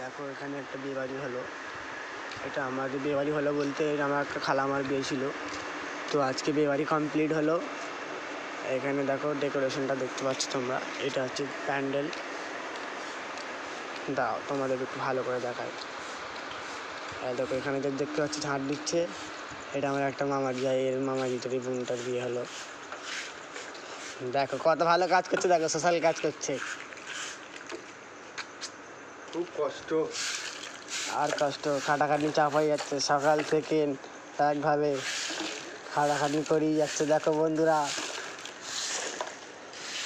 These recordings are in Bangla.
দেখো এখানে একটা বিয়েবাড়ি হলো, এটা আমাদের বিয়েবাড়ি হলো বলতে আমার একটা খালামার বিয়ে ছিল। তো আজকে বিয়েবাড়ি কমপ্লিট হলো। এখানে দেখো ডেকোরেশনটা দেখতে পাচ্ছ তোমরা, এটা হচ্ছে প্যান্ডেল। দাও তোমাদের একটু ভালো করে দেখায়। দেখো এখানে দেখতে পাচ্ছি ঝাঁট দিচ্ছে, এটা আমার একটা মামার জায়ের মামাজিটারই বোনটার বিয়ে হলো। দেখো কত ভালো কাজ করছে, দেখো সোশ্যাল কাজ করছে। খুব কষ্ট আর কষ্ট, খাটাখাটনি চাপ হয়ে যাচ্ছে সকাল থেকে, একভাবে খাটাখাটনি করেই যাচ্ছে। দেখো বন্ধুরা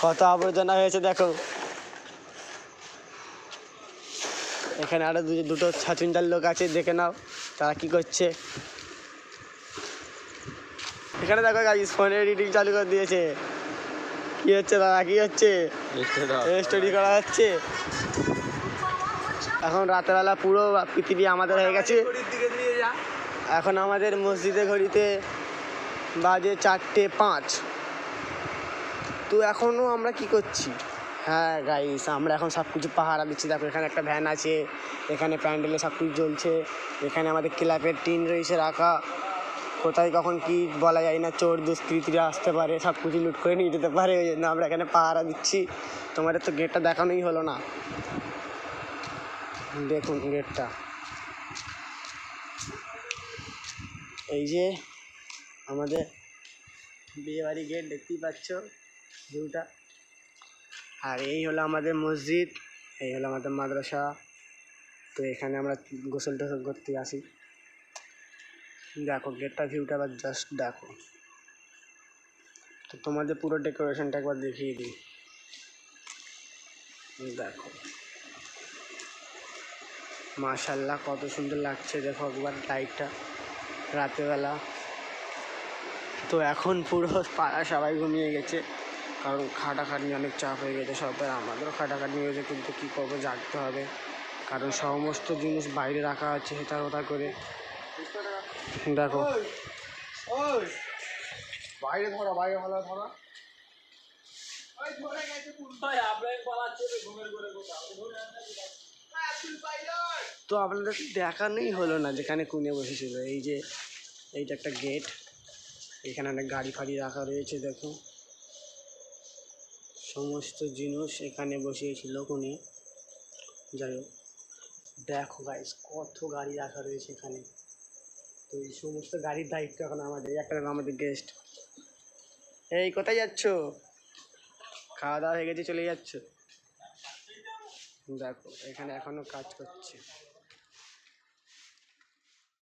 কত আবর্জনা হয়েছে দেখো। এখানে আরো দুটো ছাচুন্ডার লোক আছে, দেখে নাও তারা কি করছে। এখানে দেখো গাইস ফোনে এডিটিং চালু করে দিয়েছে। কি হচ্ছে দাদা, কি হচ্ছে? স্টোরি করা হচ্ছে। এখন রাতেরবেলা পুরো পৃথিবী আমাদের হয়ে গেছে। এখন আমাদের মসজিদে ঘড়িতে বাজে 4:05। তো এখনও আমরা কি করছি? হ্যাঁ গাইস, আমরা এখন সব কিছু পাহারা দিচ্ছি। দেখো এখানে একটা ভ্যান আছে, এখানে প্যান্ডেলে সব কিছু জ্বলছে, এখানে আমাদের ক্লাবের টিন রয়েছে রাখা। কোথায় কখন কি বলা যায় না, চোর দুষ্কৃতীরা আসতে পারে, সব কিছু লুট করে নিয়ে যেতে পারে, ওই জন্য আমরা এখানে পাহারা দিচ্ছি। তোমাদের তো গেটটা দেখানোই হলো না, দেখুন গেটটা। এই যে আমাদের বিয়েবাড়ি গেট, দেখতেই পাচ্ছ ভিউটা। আর এই হলো আমাদের মসজিদ, এই হলো আমাদের মাদ্রাসা। তো এখানে আমরা গোসল টোসল করতে আসি। দেখো গেটটা ভিউটা আবার জাস্ট দেখো। তো তোমাদের পুরো ডেকোরেশনটা একবার দেখিয়ে দিই। দেখো মাশাআল্লাহ কত সুন্দর লাগছে, দেখো একবার লাইটটা রাতেরবেলা। তো এখন পুরো পাড়া সবাই ঘুমিয়ে গেছে, কারণ খাটাখাটনি অনেক চাপ হয়ে গেছে সবাই, আমাদেরও খাটাখাটনি হয়েছে, কিন্তু কী করবো, জাগতে হবে, কারণ সমস্ত জিনিস বাইরে রাখা আছে হেতা ওটা করে। দেখো বাইরে ধরা, বাইরে ভালো ধরা। তো আপনাদের দেখানোই হলো না যেখানে কুনে বসেছিল। এই যে এইটা একটা গেট, এখানে অনেক গাড়ি ফাড়ি রাখা রয়েছে। দেখো সমস্ত জিনিস এখানে বসিয়েছিল কুনি। যাই হোক দেখো গাইস কত গাড়ি রাখা রয়েছে এখানে। তো এই সমস্ত গাড়ির দায়িত্ব এখন আমাদের, একটা আমাদের গেস্ট। এই কোথায় যাচ্ছ? খাওয়া দাওয়া হয়ে গেছে, চলে যাচ্ছ? দেখো এখানে এখনো কাজ করছে।